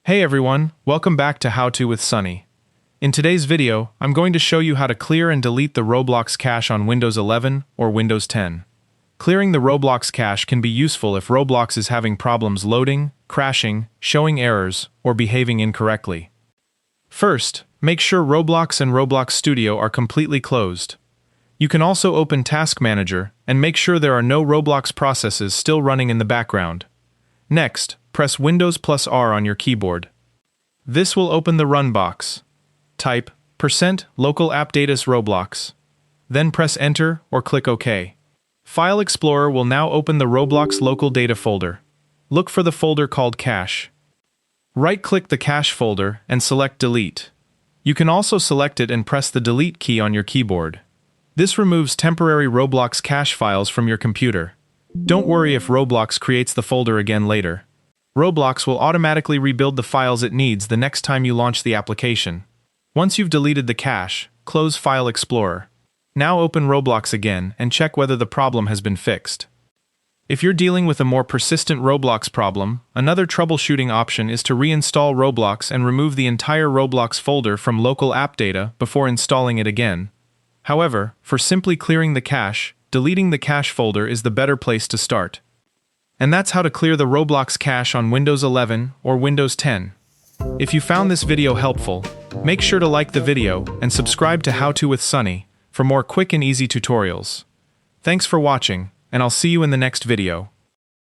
Hey everyone, welcome back to How To with Sunny. In today's video, I'm going to show you how to clear and delete the Roblox cache on Windows 11 or Windows 10. Clearing the Roblox cache can be useful if Roblox is having problems loading, crashing, showing errors, or behaving incorrectly. First, make sure Roblox and Roblox Studio are completely closed. You can also open Task Manager and make sure there are no Roblox processes still running in the background. Next, press Windows plus R on your keyboard. This will open the Run box. Type %local AppData Roblox. Then press Enter or click OK. File Explorer will now open the Roblox Local Data folder. Look for the folder called Cache. Right-click the cache folder and select Delete. You can also select it and press the Delete key on your keyboard. This removes temporary Roblox cache files from your computer. Don't worry if Roblox creates the folder again later. Roblox will automatically rebuild the files it needs the next time you launch the application. Once you've deleted the cache, close File Explorer. Now open Roblox again and check whether the problem has been fixed. If you're dealing with a more persistent Roblox problem, another troubleshooting option is to reinstall Roblox and remove the entire Roblox folder from Local AppData before installing it again. However, for simply clearing the cache, deleting the cache folder is the better place to start. And that's how to clear the Roblox cache on Windows 11 or Windows 10. If you found this video helpful, make sure to like the video and subscribe to How To with Sunny for more quick and easy tutorials. Thanks for watching, and I'll see you in the next video.